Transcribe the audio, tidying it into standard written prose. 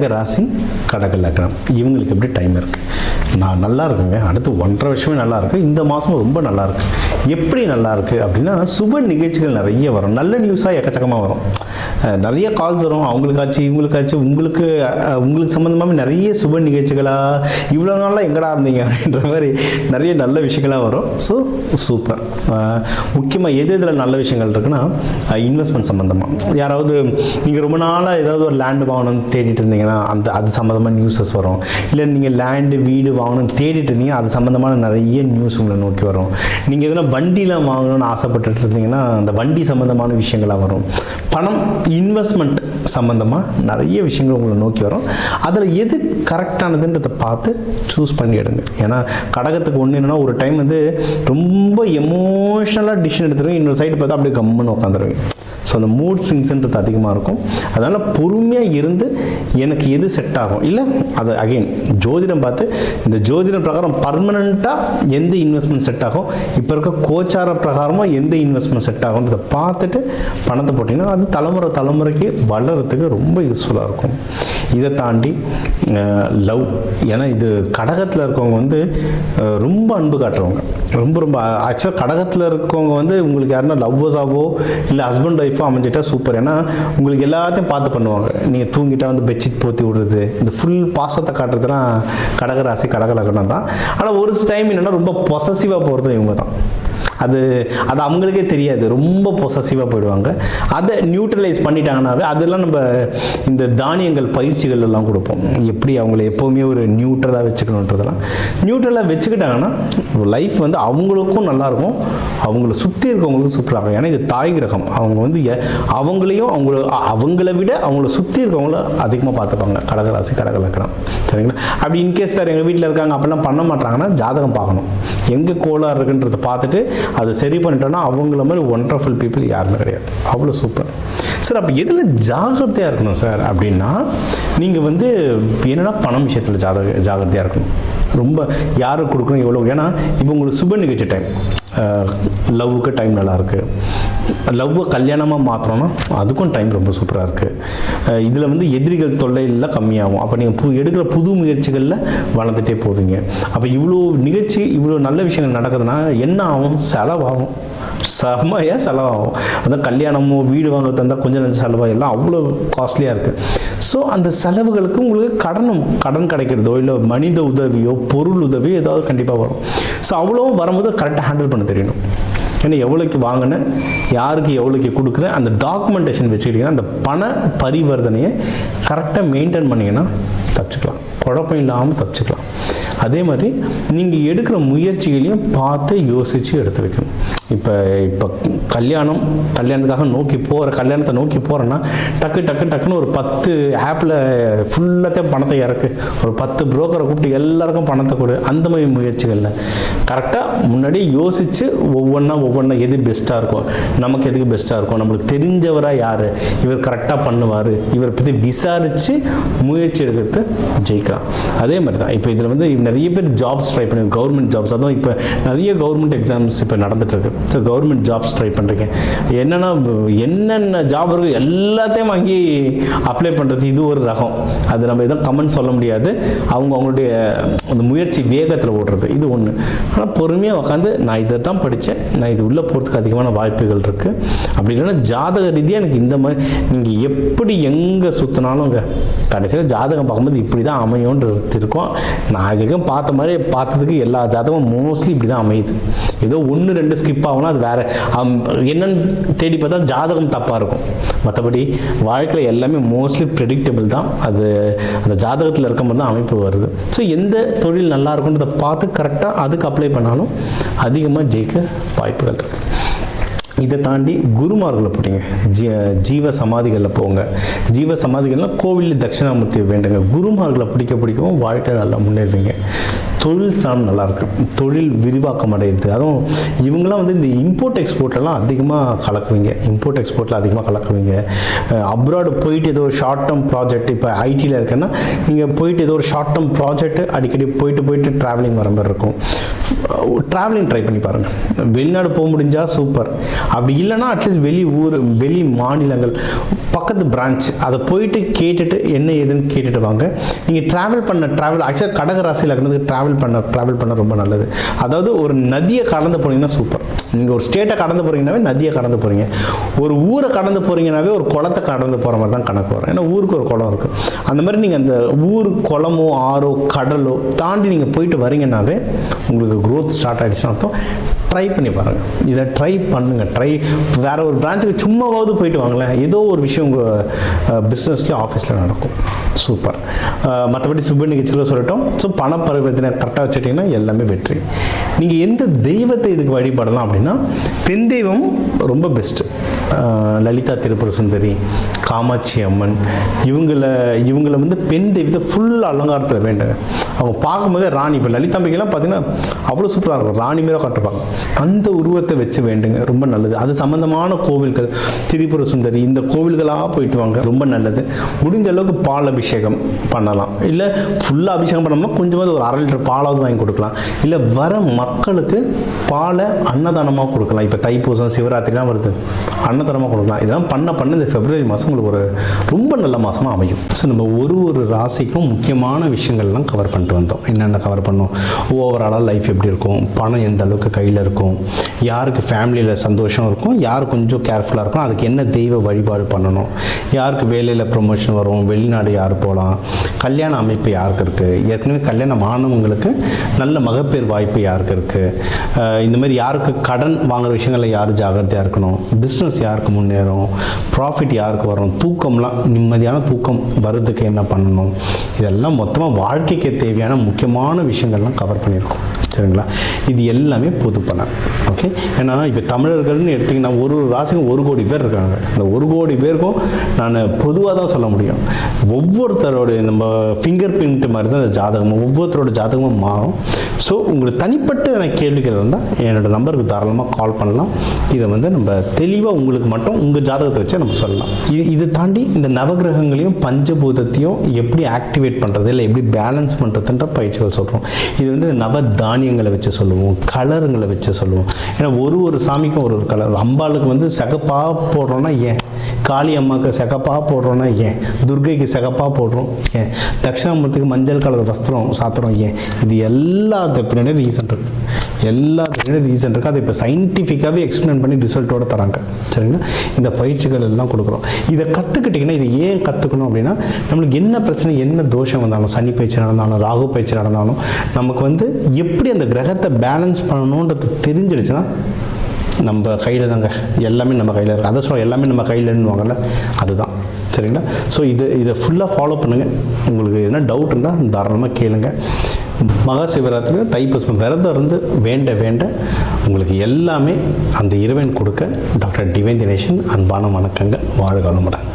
கடக ராசி கடக லக்னம் இவங்களுக்கு எப்படி டைம் இருக்குது? நான் நல்லா இருக்குங்க, அடுத்து 1.5 வருஷமே நல்லா இருக்கு, இந்த மாதமும் ரொம்ப நல்லா இருக்கு. எப்படி நல்லா இருக்கு அப்படின்னா சுப நிகழ்ச்சிகள் நிறைய வரும், நல்ல நியூஸாக எக்கச்சக்கமாக வரும், நிறைய கால்ஸ் வரும், அவங்களுக்காச்சு இவங்களுக்காச்சு உங்களுக்கு சம்மந்தமாக நிறைய சுப நிகழ்ச்சிகளாக இவ்வளோ நாளாக எங்கடா இருந்தீங்க அப்படின்ற மாதிரி நிறைய நல்ல விஷயங்களாக வரும். So super. முக்கியமாக எது இதில் நல்ல விஷயங்கள் இருக்குன்னா இன்வெஸ்ட்மெண்ட் சம்மந்தமாக யாராவது நீங்கள் ரொம்ப நாளாக ஏதாவது ஒரு லேண்டு வாங்கணும்னு தேடிட்டு இருந்தீங்கன்னா அது சம்மந்தமாக நியூஸஸ் வரும். இல்லை நீங்கள் லேண்டு வீடு வாங்கணும்னு தேடிட்டு இருந்தீங்க அது சம்மந்தமான நிறைய நியூஸ் உங்களை நோக்கி வரும். நீங்கள் எதனா வண்டிலாம் வாங்கணும்னு ஆசைப்பட்டுட்டு இருந்தீங்கன்னா அந்த வண்டி சம்மந்தமான விஷயங்களாக வரும். பணம் இன்வெஸ்ட்மெண்ட் சம்மந்தமாக நிறைய விஷயங்கள் உங்களை நோக்கி வரும். அதில் எது கரெக்டானதுன்றதை பார்த்து சூஸ் பண்ணி எடுங்க. ஏன்னா கடகத்துக்கு ஒன்று என்னென்னா ஒரு டைம் வந்து ரொம்ப எமோஷ்னலாக டிசிஷன் எடுத்துருவீங்க, இன்னொரு சைடு பார்த்தா அப்படியே கம்முன்னு உட்காந்துருவீங்க. ஸோ அந்த மூட் ஸ்விங்ஸ்ன்றது அதிகமாக இருக்கும். அதனால் பொறுமையாக இருந்து எனக்கு எது செட் ஆகும், இல்லை அது அகெயின் ஜோதிடம் பார்த்து இந்த ஜோதிடம் பிரகாரம் பர்மனெண்ட்டாக எந்த இன்வெஸ்ட்மெண்ட் செட் ஆகும், இப்போ இருக்க கோச்சார பிரகாரமாக எந்த இன்வெஸ்ட்மெண்ட் செட் ஆகுன்றதை பார்த்துட்டு பணத்தை போட்டிங்கன்னா அது தலைமுறைக்கு வளர்கிறதுக்கு ரொம்ப யூஸ்ஃபுல்லாக இருக்கும். இதை தாண்டி லவ், ஏன்னா இது கடகத்தில் இருக்கவங்க வந்து ரொம்ப அன்பு காட்டுறவங்க, ரொம்ப ஆக்சுவலாக கடகத்தில் இருக்கவங்க வந்து உங்களுக்கு யாருன்னா லவ்வர்ஸாவோ இல்லை ஹஸ்பண்ட் ஒய்ஃபோ அமைஞ்சிட்டா சூப்பர். ஏன்னா உங்களுக்கு எல்லாத்தையும் பார்த்து பண்ணுவாங்க. நீங்கள் தூங்கிட்டா வந்து பெட்ஷீட் போற்றி விடுறது, இந்த ஃபுல் பாசத்தை காட்டுறதுலாம் கடகராசி கடக லக்னம் தான். ஆனால் ஒரு டைம் என்னென்னா ரொம்ப பொசசிவாக போகிறது இவங்க தான். அது அவங்களுக்கே தெரியாது, ரொம்ப பொசசிவாக போயிடுவாங்க. அதை நியூட்ரலைஸ் பண்ணிட்டாங்கன்னாவே அதெல்லாம் நம்ம இந்த தானியங்கள் பயிற்சிகள் எல்லாம் கொடுப்போம், எப்படி அவங்கள எப்போவுமே ஒரு நியூட்ரலாக வச்சுக்கணுன்றதெல்லாம். நியூட்ரலாக வச்சுக்கிட்டாங்கன்னா லைஃப் வந்து அவங்களுக்கும் நல்லாயிருக்கும், அவங்கள சுற்றி இருக்கவங்களுக்கும் சூப்பராக இருக்கும். ஏன்னா இது தாய் கிரகம், அவங்க வந்து அவங்களையும் அவங்கள விட அவங்கள சுற்றி இருக்கவங்கள அதிகமாக பார்த்துப்பாங்க கடகராசி கடக லக்னம். சரிங்களா? அப்படி இன்கேஸ் சார் எங்கள் வீட்டில் இருக்காங்க அப்படிலாம் பண்ண மாட்டாங்கன்னா ஜாதகம் பார்க்கணும், எங்கே கோளாறு இருக்குன்றதை பார்த்துட்டு அதை சரி பண்ணிட்டோன்னா அவங்கள மாதிரி ஒண்டர்ஃபுல் பீப்புள் யாருமே கிடையாது. அவ்வளோ சூப்பர் சார். அப்போ எதில் ஜாகிரதையாக இருக்கணும் சார் அப்படின்னா நீங்கள் வந்து என்னென்னா பணம் விஷயத்தில் ஜாகிரதையாக இருக்கணும். ரொம்ப யாருக்கு கொடுக்கணும் எவ்வளோ, ஏன்னா இப்போ உங்களுக்கு சுப நிகழ்ச்சி டைம், லவ்வுக்கு டைம் நல்லாயிருக்கு, லவ்வை கல்யாணமாக மாற்றணும்னா அதுக்கும் டைம் ரொம்ப சூப்பராக இருக்குது. இதில் வந்து எதிரிகள் தொல்லையெல்லாம் கம்மியாகும். அப்போ நீங்கள் எடுக்கிற புது முயற்சிகளில் வளர்ந்துட்டே போவீங்க. அப்போ இவ்வளோ நிகழ்ச்சி இவ்வளோ நல்ல விஷயங்கள் நடக்குதுன்னா என்ன ஆகும்? செலவாகும், செம்மையாக செலவாகும். அதான் கல்யாணமோ வீடு வாங்குறது இருந்தால் கொஞ்சம் நஞ்ச செலவாக எல்லாம் அவ்வளோ காஸ்ட்லியாக இருக்குது. ஸோ அந்த செலவுகளுக்கு உங்களுக்கு கடன் கிடைக்கிறதோ இல்லை மனித உதவியோ பொருள் உதவியோ ஏதாவது கண்டிப்பாக வரும். ஸோ அவ்வளோவும் வரும்போது கரெக்டாக ஹேண்டில் பண்ண தெரியணும். ஏன்னா எவ்வளோக்கு வாங்கினேன், யாருக்கு எவ்வளோக்கு கொடுக்குறேன், அந்த டாக்குமெண்டேஷன் வச்சுக்கிட்டிங்கன்னா அந்த பண பரிவர்த்தனையை கரெக்டாக மெயின்டைன் பண்ணிங்கன்னா தப்பிச்சுக்கலாம், குழப்பம் இல்லாமல் தப்பிச்சுக்கலாம். அதே மாதிரி நீங்கள் எடுக்கிற முயற்சிகளையும் பார்த்து யோசித்து எடுத்து வைக்கணும். இப்போ கல்யாணத்துக்காக கல்யாணத்தை நோக்கி போகிறேன்னா டக்குன்னு ஒரு 10 ஆப்பில் ஃபுல்லாத்தையும் பணத்தை இறக்கு, ஒரு 10 புரோக்கரை கூப்பிட்டு எல்லாருக்கும் பணத்தை கொடு, அந்த மாதிரி முயற்சிகளில் கரெக்டாக முன்னாடி யோசித்து ஒவ்வொன்றா எது பெஸ்ட்டாக இருக்கும், நமக்கு எதுக்கு பெஸ்ட்டாக இருக்கும், நம்மளுக்கு தெரிஞ்சவராக யார், இவர் கரெக்டாக பண்ணுவார், இவரை பற்றி விசாரித்து முயற்சி எடுக்கிறது ஜெயிக்கலாம். அதே மாதிரி தான் இப்போ இதில் வந்து நிறைய பேர் ஜாப்ஸ் ட்ரை பண்ணி கவர்மெண்ட் ஜாப்ஸ், அதுவும் இப்போ நிறைய கவர்மெண்ட் எக்ஸாம்ஸ் இப்போ நடந்துகிட்ருக்கு. ஸோ கவர்மெண்ட் ஜாப்ஸ் ட்ரை பண்ணுறீங்க, என்னென்ன ஜாப் இருக்குது எல்லாத்தையும் வாங்கி அப்ளை பண்ணுறது இது ஒரு ரகம். அது நம்ம எதுவும் கமெண்ட் சொல்ல முடியாது, அவங்களுடைய அந்த முயற்சி வேகத்தில் ஓடுறது இது ஒன்று. ஆனால் பொறுமையாக உட்காந்து நான் இதை தான் படித்தேன், நான் இது உள்ளே போகிறதுக்கு அதிகமான வாய்ப்புகள் இருக்குது. அப்படி இல்லைன்னா ஜாதக ரீதியாக எனக்கு இந்த மாதிரி நீங்கள் எப்படி எங்கே சுற்றினாலும் கடைசியில் ஜாதகம் பார்க்கும்போது இப்படி தான் அமையும்ன்றது இருக்கும். நான் அதிகம் பார்த்ததுக்கு எல்லா ஜாதகமும் மோஸ்ட்லி இப்படி தான் அமையுது. ஏதோ 1-2 ஸ்கிப் ஆகும்னா அது வேறு என்னன்னு தேடி பார்த்தா ஜாதகம் தப்பாக இருக்கும். மற்றபடி வாழ்க்கையில் எல்லாமே மோஸ்ட்லி ப்ரெடிக்டபிள் தான். அது அந்த ஜாதகத்தில் இருக்கும்போது தான் அமைப்பு வருது. ஸோ எந்த தொழில் நல்லா இருக்குன்றதை பார்த்து கரெக்டாக அதுக்கு அப்ளை பண்ணாலும் அதிகமாக ஜெயிக்க வாய்ப்புகள் இருக்குது. இதை தாண்டி குருமார்களை போட்டிங்க, ஜீவ சமாதிகளில் போங்க. ஜீவ சமாதிகள்னால் கோவிலில் தட்சிணாமூர்த்தி வேண்டுங்க. குருமார்களை பிடிக்கவும் வாழ்க்கையில் நல்லா முன்னேறுவீங்க. தொழில் ஸ்தானம் நல்லாயிருக்கு, தொழில் விரிவாக்கம் அடையுது. அதுவும் இவங்களாம் வந்து இந்த இம்போர்ட் எக்ஸ்போர்ட்லாம் அதிகமாக கலக்குவீங்க. அப்ராடு போயிட்டு ஏதோ ஒரு ஷார்ட் டேர்ம் ப்ராஜெக்ட், இப்போ ஐடியில் இருக்குன்னா நீங்கள் போயிட்டு ஏதோ ஒரு ஷார்ட் டேர்ம் ப்ராஜெக்ட் அடிக்கடி போயிட்டு ட்ராவலிங் வர மாதிரி இருக்கும். ட்ராவலிங் ட்ரை பண்ணி பாருங்கள். வெளிநாடு போக முடிஞ்சால் சூப்பர், அப்படி இல்லைன்னா அட்லீஸ்ட் வெளி மாநிலங்கள் பக்கத்து பிரான்ச் அதை போயிட்டு கேட்டுட்டு என்ன ஏதுன்னு கேட்டுட்டு வாங்க. நீங்கள் ட்ராவல் ஆக்சுவலாக கடகராசியில் இருக்கிறதுக்கு ட்ராவல் பண்ண ரொம்ப நல்லது. அதாவது ஒரு நதியை கடந்து போனீங்கன்னா சூப்பர். நீங்கள் ஒரு ஸ்டேட்டை கடந்து போகிறீங்கனாவே நதியை கடந்து போகிறீங்க, ஒரு ஊரை கடந்து போகிறீங்கனாவே ஒரு குளத்தை கடந்து போகிற மாதிரி தான் கணக்கு வரும். ஏன்னா ஊருக்கு ஒரு குளம் இருக்குது. அந்த மாதிரி நீங்கள் அந்த ஊர் குளமோ ஆறோ கடலோ தாண்டி நீங்கள் போயிட்டு வரீங்கன்னாவே உங்களுக்கு க்ரோத் ஸ்டார்ட் ஆகிடுச்சுன்னு அர்த்தம். ட்ரை பண்ணி பாருங்கள், இதை ட்ரை பண்ணுங்கள். வேறு ஒரு பிரான்ச்சுக்கு சும்மாவாவது போயிட்டு வாங்களேன், ஏதோ ஒரு விஷயம் உங்கள் பிஸ்னஸ்லேயும் ஆஃபீஸில் நடக்கும். சூப்பர். மற்றபடி சுப நிகழ்ச்சிகளை சொல்லட்டும். ஸோ பண பரிவர்த்தனை கரெக்டாக வச்சுட்டிங்கன்னா எல்லாமே வெற்றி. நீங்கள் எந்த தெய்வத்தை இதுக்கு வழிபடலாம் அப்படின்னா, பெண் தெய்வம் ரொம்ப பெஸ்ட்டு. லலிதா திரிபுர சுந்தரி, காமாட்சி அம்மன், இவங்களை வந்து பெண் தெய்வத்தை ஃபுல் அலங்காரத்தில் வேண்டுங்க. அவங்க பார்க்கும்போதே ராணி, இப்போ லலிதாம்பிகைலாம் பார்த்தீங்கன்னா அவ்வளோ சூப்பராக இருக்கும், ராணி மாரி காட்டுப்பாங்க. அந்த உருவத்தை வச்சு வேண்டுங்க, ரொம்ப நல்லது. அது சம்மந்தமான கோவில்கள், திரிபுர சுந்தரி, இந்த கோவில்களாக போயிட்டு வாங்க, ரொம்ப நல்லது. முடிஞ்ச அளவுக்கு பால் அபிஷேகம் பண்ணலாம். இல்லை ஃபுல்லாக அபிஷேகம் பண்ணோம்னா கொஞ்சமாவது ஒரு 1/2 லிட்டர் பாலாவது வாங்கி கொடுக்கலாம். இல்லை வர மக்களுக்கு பாலை அன்னதானமாக கொடுக்கலாம். இப்போ தைப்பூசம், சிவராத்திரிலாம் வருது, அன்னதானமாக கொடுக்கலாம். இதெல்லாம் பண்ண இந்த பிப்ரவரி மாதம் உங்களுக்கு ஒரு ரொம்ப நல்ல மாதமாக அமையும். ஸோ நம்ம ஒரு ராசிக்கும் முக்கியமான விஷயங்கள்லாம் கவர் பண்ணிட்டு வந்தோம். என்னென்ன கவர் பண்ணோம், ஓவராலாக லைஃப் எப்படி இருக்கும், பணம் எந்த அளவுக்கு கையில் இருக்கும், யாருக்கு ஃபேமிலியில் சந்தோஷம் இருக்கும், யார் கொஞ்சம் கேர்ஃபுல்லாக இருக்கும், அதுக்கு என்ன தெய்வ வழிபாடு பண்ணணும், யாருக்கு வேலையில் ப்ரொமோஷன் வரும், வெளிநாடு யார் போகலாம், கல்யாண அமைப்பு யாருக்கு இருக்குது, ஏற்கனவே கல்யாணம் ஆனவங்களுக்கு நல்ல மகப்பேறு வாய்ப்பு யாருக்கு இருக்குது, இந்த மாதிரி யாருக்கு கடன் வாங்குகிற விஷயங்களில் யார் ஜாகிரதையாக இருக்கணும், பிஸ்னஸ் யாருக்கு முன்னேறும், ப்ராஃபிட் யாருக்கு வரும், தூக்கம்லாம் நிம்மதியான தூக்கம் வருதுக்கு என்ன பண்ணணும், இதெல்லாம் மொத்தமாக வாழ்க்கைக்கு தேவையான முக்கியமான விஷயங்கள்லாம் கவர் பண்ணியிருக்கோம். சரிங்களா? இது எல்லாமே பொது பலன். ஓகே. ஏன்னா இப்போ தமிழர்கள்னு எடுத்திங்கன்னா ஒரு ராசிக்கும் 1 கோடி பேர் இருக்காங்க. அந்த 1 கோடி பேருக்கும் நான் பொதுவாக தான் சொல்ல முடியும். ஒவ்வொருத்தரோட நம்ம ஃபிங்கர் பிரிண்ட் மாதிரி தான் அந்த ஜாதகமும், ஒவ்வொருத்தரோட ஜாதகமும் மாறும். ஸோ உங்களுக்கு தனிப்பட்ட எனக்கு கேள்விகள் இருந்தால் என்னோடய நம்பருக்கு தாராளமாக கால் பண்ணலாம். இதை வந்து நம்ம தெளிவாக உங்களுக்கு மட்டும் உங்கள் ஜாதகத்தை வச்சு நம்ம சொல்லலாம். இதை தாண்டி இந்த நவகிரகங்களையும் பஞ்சபூதத்தையும் எப்படி ஆக்டிவேட் பண்ணுறது, இல்லை எப்படி பேலன்ஸ் பண்ணுறதுன்ற பயிற்சிகள் சொல்கிறோம். இது வந்து நவ தானியங்களை வச்சு சொல்லுவோம், கலருங்களை வச்சு சொல்லுவோம். ஏன்னா ஒரு சாமிக்கும் ஒரு கலர். அம்பாளுக்கு வந்து சிகப்பாக போடுறோன்னா ஏன், காளி அம்மாவுக்கு சிகப்பாக போடுறோன்னா ஏன், துர்கைக்கு சிகப்பாக போடுறோம் ஏன், தட்சிணாமூர்த்திக்கு மஞ்சள் கலர் வஸ்திரம் சாத்துறோம் ஏன், இது எல்லாத்து பின்னாடி ரீசன் இருக்குது. எல்லாத்துக்கும் ரீசன் இருக்குது. அதை இப்போ சயின்டிஃபிக்காகவே எக்ஸ்பிளைன் பண்ணி ரிசல்ட்டோடு தராங்க. சரிங்களா? இந்த பயிற்சிகள் எல்லாம் கொடுக்குறோம். இதை கற்றுக்கிட்டிங்கன்னா, இது ஏன் கற்றுக்கணும் அப்படின்னா, நம்மளுக்கு என்ன பிரச்சனை, என்ன தோஷம் வந்தாலும், சனி பயிற்சி நடந்தாலும், ராகு பயிற்சி நடந்தாலும், நமக்கு வந்து எப்படி அந்த கிரகத்தை பேலன்ஸ் பண்ணணுன்றது தெரிஞ்சிடுச்சுன்னா நம்ம கையில் தாங்க, எல்லாமே நம்ம கையில் இருக்குது. அதை சொல்ல எல்லாமே நம்ம கையில்னுவாங்கல்ல, அதுதான். சரிங்களா? ஸோ இதை ஃபுல்லாக ஃபாலோ பண்ணுங்கள். உங்களுக்கு எதனா டவுட் இருந்தால் தாராளமாக கேளுங்க. மகா சிவராத்திரி தைப்பூசம் விரதம் இருந்து வேண்ட உங்களுக்கு எல்லாமே அந்த இறைவன் கொடுக்க டாக்டர் டிவைன் தினேஷன் அன்பான வணக்கங்கள். வாழ்க வளமுடன்.